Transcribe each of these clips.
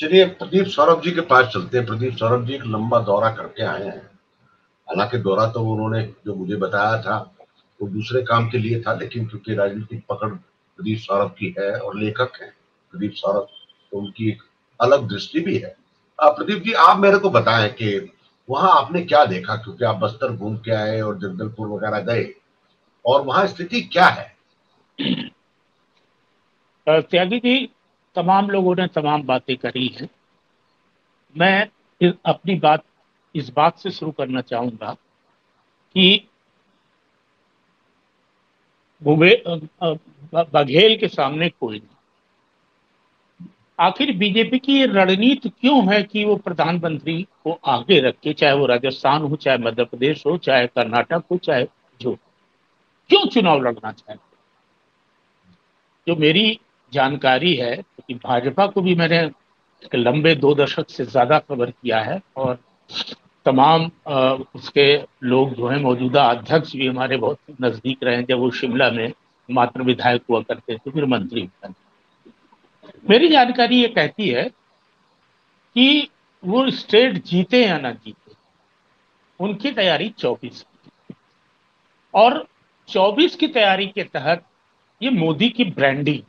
चलिए प्रदीप सौरभ जी के पास चलते हैं। प्रदीप सौरभ जी एक लंबा दौरा करके आए हैं। हालांकि दौरा तो उन्होंने जो मुझे बताया था वो दूसरे काम के लिए था, लेकिन क्योंकि राजनीतिक पकड़ प्रदीप सौरभ की है और लेखक हैं प्रदीप सौरभ, तो उनकी एक अलग दृष्टि भी है। प्रदीप जी, आप मेरे को बताएं कि वहां आपने क्या देखा, क्योंकि आप बस्तर घूम के आए और जगदलपुर वगैरह गए, और वहां स्थिति क्या है। त्यागी जी, तमाम लोगों ने तमाम बातें करी हैं। मैं अपनी बात इस बात से शुरू करना चाहूंगा कि बघेल के सामने कोई नहीं। आखिर बीजेपी की ये रणनीति क्यों है कि वो प्रधानमंत्री को आगे रख के, चाहे वो राजस्थान हो, चाहे मध्य प्रदेश हो, चाहे कर्नाटक हो, चाहे जो, क्यों चुनाव लड़ना चाहते? जो मेरी जानकारी है, क्योंकि भाजपा को भी मैंने एक लंबे 2 दशक से ज्यादा कवर किया है, और तमाम उसके लोग जो हैं, मौजूदा अध्यक्ष भी हमारे बहुत नजदीक रहे हैं। जब वो शिमला में मात्र विधायक हुआ करते थे, फिर मंत्री बने। मेरी जानकारी ये कहती है कि वो स्टेट जीते या ना जीते, उनकी तैयारी 24 की, और 24 की तैयारी के तहत ये मोदी की ब्रांडिंग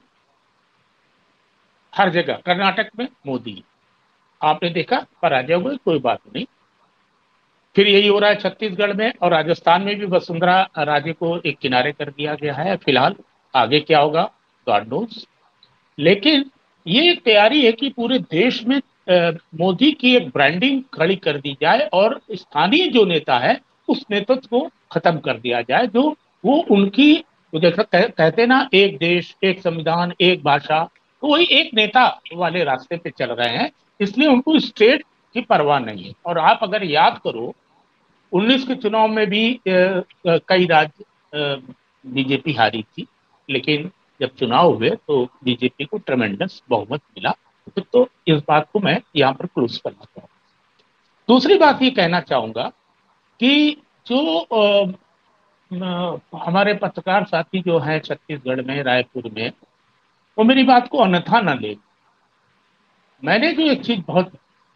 हर जगह। कर्नाटक में मोदी आपने देखा, पराजय हुए, कोई बात नहीं। फिर यही हो रहा है छत्तीसगढ़ में, और राजस्थान में भी वसुंधरा राजे को एक किनारे कर दिया गया है फिलहाल। आगे क्या होगा, गॉड नोस। लेकिन ये एक तैयारी है कि पूरे देश में मोदी की एक ब्रांडिंग खड़ी कर दी जाए, और स्थानीय जो नेता है उस नेतृत्व को खत्म कर दिया जाए, जो वो उनकी, वो देखा कहते ना, एक देश एक संविधान एक भाषा, तो वही एक नेता वाले रास्ते पे चल रहे हैं। इसलिए उनको स्टेट की परवाह नहीं है। और आप अगर याद करो, 19 के चुनाव में भी कई राज्य बीजेपी हारी थी, लेकिन जब चुनाव हुए तो बीजेपी को ट्रेमेंडस बहुमत मिला। तो इस बात को मैं यहाँ पर क्लोज करना चाहूंगा। दूसरी बात ये कहना चाहूंगा कि जो हमारे पत्रकार साथी जो हैं छत्तीसगढ़ में, रायपुर में, वो मेरी बात को अन्यथा न ले। मैंने जो एक चीज बहुत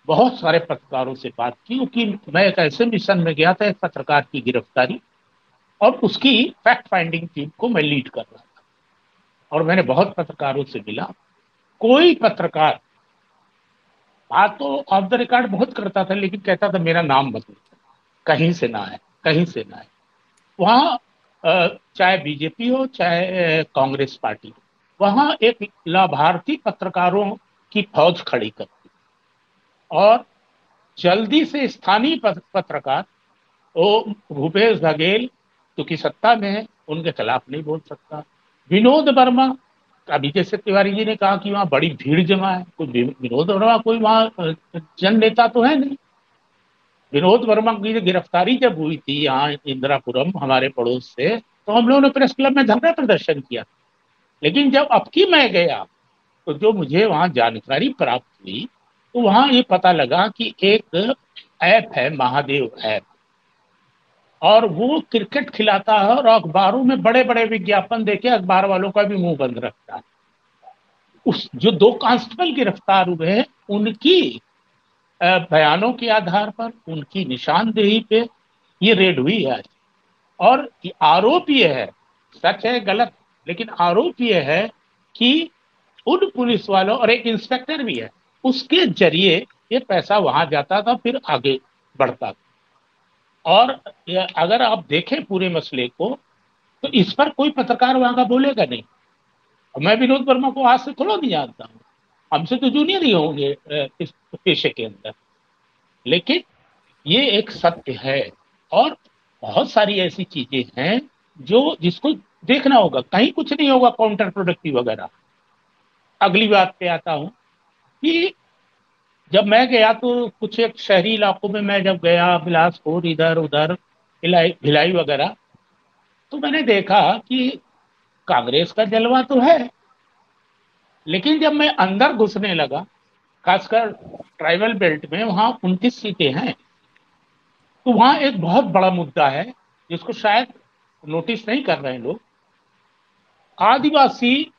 बहुत सारे पत्रकारों से बात की, क्योंकि मैं एक ऐसे मिशन में गया था, एक पत्रकार की गिरफ्तारी, और उसकी फैक्ट फाइंडिंग टीम को मैं लीड कर रहा था। और मैंने बहुत पत्रकारों से मिला। कोई पत्रकार बात तो ऑफ द रिकॉर्ड बहुत करता था, लेकिन कहता था मेरा नाम मत लो, कहीं से ना है, कहीं से ना है। वहां चाहे बीजेपी हो, चाहे कांग्रेस पार्टी हो, वहां एक लाभार्थी पत्रकारों की फौज खड़ी करती, और जल्दी से स्थानीय पत्रकार, वो भूपेश बघेल क्योंकि सत्ता में है, उनके खिलाफ नहीं बोल सकता। विनोद वर्मा, अभी जैसे तिवारी जी ने कहा कि वहां बड़ी भीड़ जमा है, कोई विनोद वर्मा कोई वहां जन नेता तो है नहीं। विनोद वर्मा की गिरफ्तारी जब हुई थी यहाँ इंदिरापुरम, हमारे पड़ोस से, तो हम लोगों ने प्रेस क्लब में धरना प्रदर्शन किया। लेकिन जब अब की मैं गया, तो जो मुझे वहां जानकारी प्राप्त हुई, तो वहां ये पता लगा कि एक ऐप है, महादेव ऐप, और वो क्रिकेट खिलाता है, और अखबारों में बड़े बड़े विज्ञापन देके अखबार वालों का भी मुंह बंद रखता है। उस जो 2 कांस्टेबल गिरफ्तार हुए हैं, उनकी बयानों के आधार पर, उनकी निशानदेही पे ये रेड हुई है आज। और आरोप ये है, सच है गलत, लेकिन आरोप ये है कि उन पुलिस वालों, और एक इंस्पेक्टर भी है, उसके जरिए ये पैसा वहां जाता था, फिर आगे बढ़ता था। और अगर आप देखें पूरे मसले को, तो इस पर कोई पत्रकार वहां का बोलेगा नहीं। और मैं विनोद वर्मा को आज से थोड़ा नहीं जानता हूँ, हमसे तो जूनियर ही होंगे इस पेशे के अंदर, लेकिन ये एक सत्य है। और बहुत सारी ऐसी चीजें हैं जो, जिसको देखना होगा, कहीं कुछ नहीं होगा काउंटर प्रोडक्टिव वगैरह। अगली बात पे आता हूं कि जब मैं गया तो कुछ एक शहरी इलाकों में मैं जब गया, बिलासपुर, इधर उधर, भिलाई भिलाई वगैरह, तो मैंने देखा कि कांग्रेस का जलवा तो है, लेकिन जब मैं अंदर घुसने लगा, खासकर ट्राइबल बेल्ट में, वहां 29 सीटें हैं। तो वहां एक बहुत बड़ा मुद्दा है, जिसको शायद नोटिस नहीं कर रहे हैं लोग। आदिवासी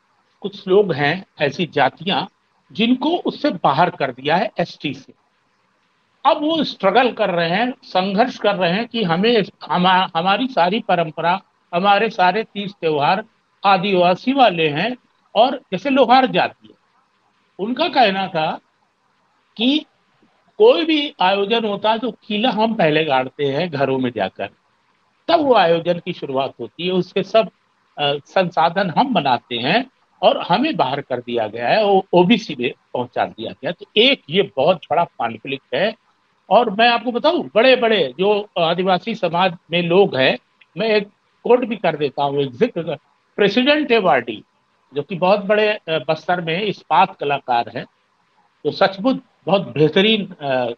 कुछ लोग हैं, ऐसी जातियां जिनको उससे बाहर कर दिया है एसटी से। अब वो स्ट्रगल कर रहे हैं, संघर्ष कर रहे हैं कि हमारी सारी परंपरा, हमारे सारे तीज त्योहार आदिवासी वाले हैं। और जैसे लोहार जाति है, उनका कहना था कि कोई भी आयोजन होता है तो किला हम पहले गाड़ते हैं घरों में जाकर, तब वो आयोजन की शुरुआत होती है, उसके सब संसाधन हम बनाते हैं, और हमें बाहर कर दिया गया है, ओबीसी में पहुंचा दिया गया। तो एक ये बहुत बड़ा कॉन्फ्लिक्ट है। और मैं आपको बताऊं, बड़े बड़े जो आदिवासी समाज में लोग हैं, मैं एक कोट भी कर देता हूँ, एक जिक्र, प्रेसिडेंट एवार्डी, जो कि बहुत बड़े बस्तर में इस्पात कलाकार है, तो सचमुच बहुत बेहतरीन अ,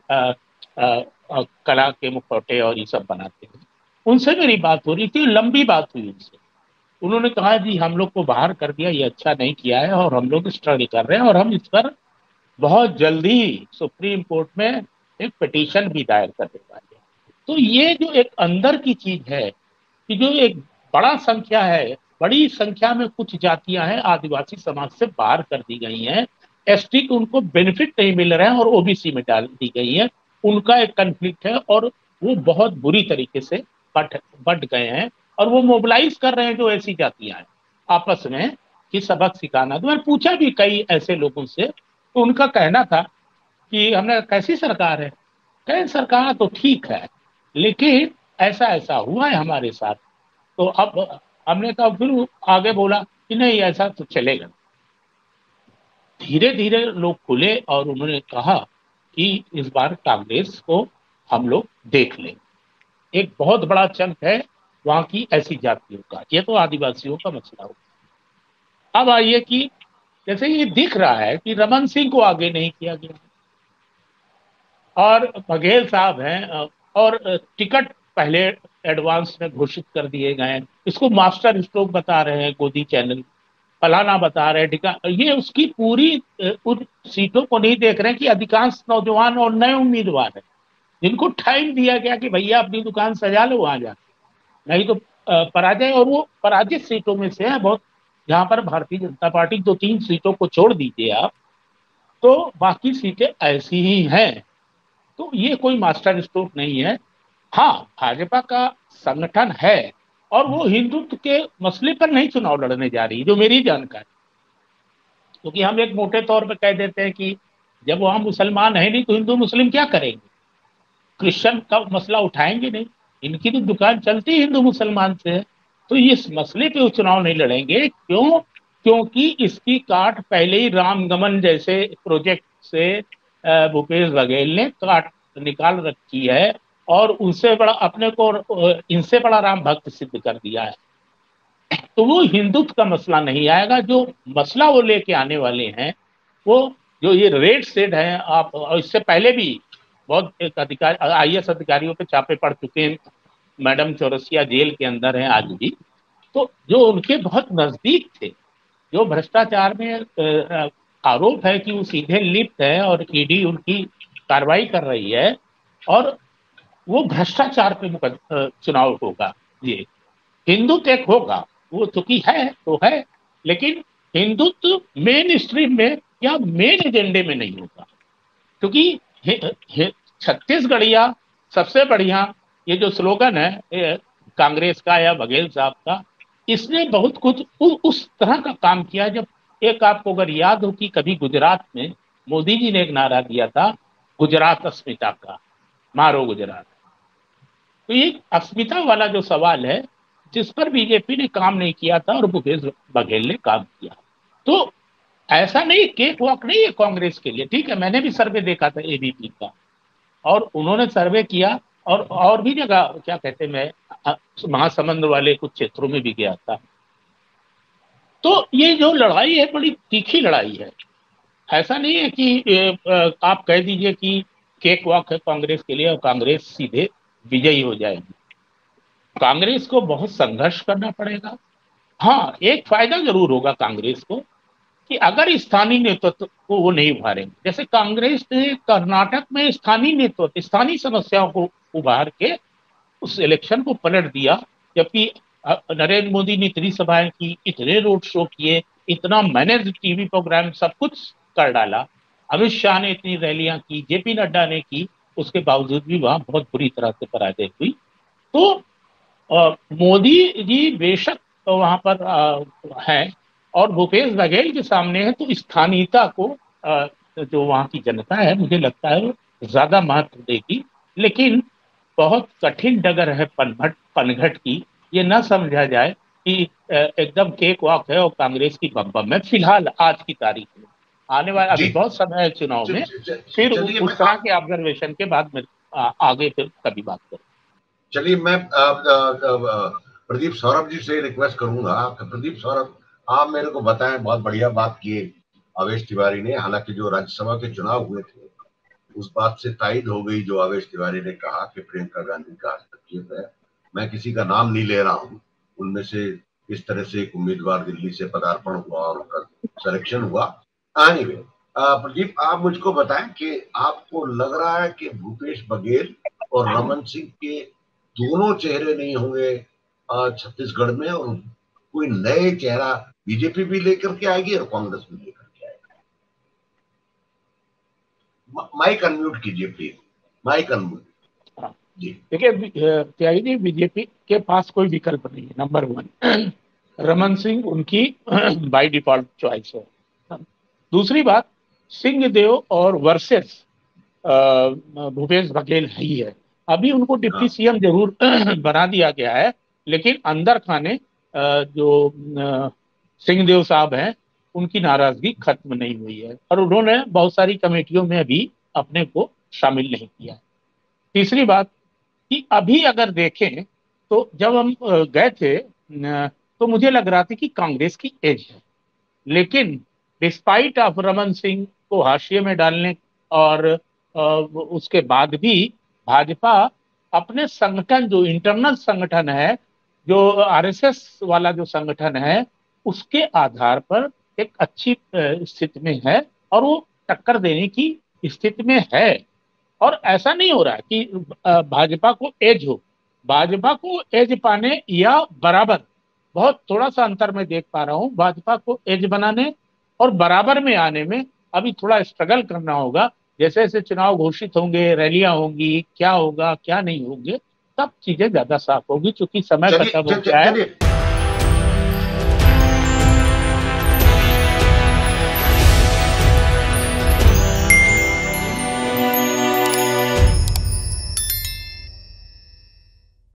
अ, कला के मुखौटे और ये सब बनाते हैं। उनसे मेरी बात हो रही थी, लंबी बात हुई उनसे। उन्होंने कहा जी हम लोग को बाहर कर दिया, ये अच्छा नहीं किया है, और हम लोग स्ट्रगल कर रहे हैं, और हम इस पर बहुत जल्दी सुप्रीम कोर्ट में एक पिटीशन भी दायर करने वाले हैं। तो ये जो एक अंदर की चीज है कि जो एक बड़ा संख्या है, बड़ी संख्या में कुछ जातियां हैं आदिवासी समाज से बाहर कर दी गई हैं, एसटी को उनको बेनिफिट नहीं मिल रहे हैं और ओबीसी में डाल दी गई है, उनका एक कन्फ्लिक्ट है, और वो बहुत बुरी तरीके से बट बट गए हैं। और वो मोबिलाइज कर रहे हैं जो ऐसी जातियां हैं आपस में, कि सबक सिखाना। तो मैंने पूछा भी कई ऐसे लोगों से, तो उनका कहना था कि हमने कैसी सरकार है, कहें सरकार तो ठीक है, लेकिन ऐसा ऐसा हुआ है हमारे साथ। तो अब हमने कहा, फिर वो आगे बोला कि नहीं ऐसा तो चलेगा। धीरे धीरे लोग खुले और उन्होंने कहा कि इस बार कांग्रेस को हम लोग देख लें। एक बहुत बड़ा चंक है वहां की ऐसी जातियों का, ये तो आदिवासियों का मसला हो। अब आइए कि जैसे ये दिख रहा है कि रमन सिंह को आगे नहीं किया गया, और बघेल साहब हैं, और टिकट पहले एडवांस में घोषित कर दिए गए हैं। इसको मास्टर स्ट्रोक बता रहे हैं गोदी चैनल, फलाना बता रहे हैं टिका, ये उसकी पूरी उन सीटों को नहीं देख रहे हैं कि अधिकांश नौजवान और नए उम्मीदवार हैं, जिनको टाइम दिया गया कि भैया अपनी दुकान सजा लो वहां जा, नहीं तो पराजय। और वो पराजित सीटों में से है बहुत, जहां पर भारतीय जनता पार्टी 2-3 सीटों को छोड़ दीजिए आप, तो बाकी सीटें ऐसी ही हैं। तो ये कोई मास्टर स्ट्रोक नहीं है। हाँ, भाजपा का संगठन है, और वो हिंदुत्व के मसले पर नहीं चुनाव लड़ने जा रही, जो मेरी जानकारी। क्योंकि हम एक मोटे तौर पे कह देते हैं कि जब वहां मुसलमान है नहीं तो हिंदू मुस्लिम क्या करेंगे, क्रिश्चियन का मसला उठाएंगे नहीं, इनकी तो दुकान चलती हिंदू मुसलमान से है। तो इस मसले पे वो चुनाव नहीं लड़ेंगे, क्यों? क्योंकि इसकी काट पहले ही रामगमन जैसे प्रोजेक्ट से भूपेश बघेल ने काट निकाल रखी है, और उनसे बड़ा अपने को इनसे बड़ा राम भक्त सिद्ध कर दिया है। तो वो हिंदुत्व का मसला नहीं आएगा। जो मसला वो लेके आने वाले हैं, वो जो ये रेड सेड है, आप और इससे पहले भी बहुत एक अधिकारी, आईएएस अधिकारियों पे छापे पड़ चुके हैं, मैडम चौरसिया जेल के अंदर हैं आज भी। तो जो उनके बहुत नजदीक थे, जो भ्रष्टाचार में आरोप है कि वो सीधे लिप्त है, और ईडी उनकी कार्रवाई कर रही है, और वो भ्रष्टाचार पे चुनाव होगा। ये हिंदुत्व एक होगा, वो चूंकि है तो है, लेकिन हिंदुत्व मेन स्ट्रीम में या मेन एजेंडे में नहीं होगा। क्योंकि छत्तीसगढ़िया सबसे बढ़िया, ये जो स्लोगन है कांग्रेस का या बघेल साहब का, इसने बहुत कुछ उस तरह का काम किया। जब एक आपको अगर याद हो कि कभी गुजरात में मोदी जी ने एक नारा दिया था, गुजरात अस्मिता का, मारो गुजरात। तो ये अस्मिता वाला जो सवाल है, जिस पर बीजेपी ने काम नहीं किया था और भूपेश बघेल ने काम किया। तो ऐसा नहीं, केक वॉक नहीं है कांग्रेस के लिए। ठीक है, मैंने भी सर्वे देखा था एबीपी का, और उन्होंने सर्वे किया, और भी जगह क्या कहते हैं, मैं महासमुंद वाले कुछ क्षेत्रों में भी गया था। तो ये जो लड़ाई है बड़ी तीखी लड़ाई है। ऐसा नहीं है कि आप कह दीजिए कि केक वॉक है कांग्रेस के लिए और कांग्रेस सीधे विजयी हो जाएगी। कांग्रेस को बहुत संघर्ष करना पड़ेगा। हाँ, एक फायदा जरूर होगा कांग्रेस को, कि अगर स्थानीय नेतृत्व को वो नहीं उभारेंगे, जैसे कांग्रेस ने कर्नाटक में स्थानीय नेतृत्व, स्थानीय समस्याओं को उभार के उस इलेक्शन को पलट दिया। जबकि नरेंद्र मोदी ने इतनी सभाएं की, इतने रोड शो किए, इतना मैनेज टीवी प्रोग्राम सब कुछ कर डाला। अमित शाह ने इतनी रैलियां की, जेपी नड्डा ने की, उसके बावजूद भी वहां बहुत बुरी तरह से पराजय हुई। तो मोदी जी बेशक तो वहां पर हैं, और भूपेश बघेल के सामने है, तो स्थानीयता को जो वहां की जनता है, मुझे लगता है वो ज्यादा महत्व देगी। लेकिन बहुत कठिन डगर है पनघट की। ये ना समझा जाए कि एकदम केक वॉक है और कांग्रेस की बम बम है। फिलहाल आज की तारीख में, आने वाला जी। अभी बहुत समय है चुनाव में, फिर चलिए उस तरह के ऑब्जर्वेशन के बाद में आगे फिर कभी बात करें। चलिए मैं प्रदीप सौरभ जी से रिक्वेस्ट करूंगा कि प्रदीप सौरभ, आप मेरे को बताएं। बहुत बढ़िया बात की आवेश तिवारी ने। हालांकि जो राज्यसभा के चुनाव हुए थे उस बात से तायद हो गई जो आवेश तिवारी ने कहा कि प्रियंका गांधी का हस्तक्षेप है। मैं किसी का नाम नहीं ले रहा हूं, उनमें से इस तरह से एक उम्मीदवार दिल्ली से पदार्पण हुआ और उनका सिलेक्शन हुआ। एनीवे, प्रदीप आप मुझको बताएं कि आपको लग रहा है कि भूपेश बघेल और रमन सिंह के दोनों चेहरे नहीं होंगे छत्तीसगढ़ में, और कोई नए चेहरा बीजेपी भी लेकर के आएगी और कांग्रेस भी लेकर के आएगी? माइक अनम्यूट कीजिए प्लीज, माइक अनम्यूट। हाँ, जी। देखिए त्यागी जी, बीजेपी के पास कोई विकल्प नहीं है, नंबर वन। रमन सिंह उनकी बाय डिफॉल्ट चॉइस है। दूसरी बात, सिंहदेव और वर्सेस भूपेश बघेल ही है। अभी उनको डिप्टी हाँ सीएम जरूर बना दिया गया है, लेकिन अंदर खाने जो सिंहदेव साहब हैं, उनकी नाराजगी खत्म नहीं हुई है, और उन्होंने बहुत सारी कमेटियों में भी अपने को शामिल नहीं किया है। तीसरी बात कि अभी अगर देखें तो जब हम गए थे तो मुझे लग रहा था कि कांग्रेस की एज है, लेकिन डिस्पाइट ऑफ रमन सिंह को हाशिए में डालने और उसके बाद भी भाजपा अपने संगठन, जो इंटरनल संगठन है, जो आरएसएस वाला जो संगठन है, उसके आधार पर एक अच्छी स्थिति में है, और वो टक्कर देने की स्थिति में है। और ऐसा नहीं हो रहा है कि भाजपा को एज हो। भाजपा को एज पाने या बराबर, बहुत थोड़ा सा अंतर मैं देख पा रहा हूं। भाजपा को एज बनाने और बराबर में आने में अभी थोड़ा स्ट्रगल करना होगा। जैसे जैसे चुनाव घोषित होंगे, रैलियां होंगी, क्या होगा क्या नहीं होंगे, तब चीजें ज्यादा साफ होगी, क्योंकि समय चलिए खत्म हो गया है। चलिए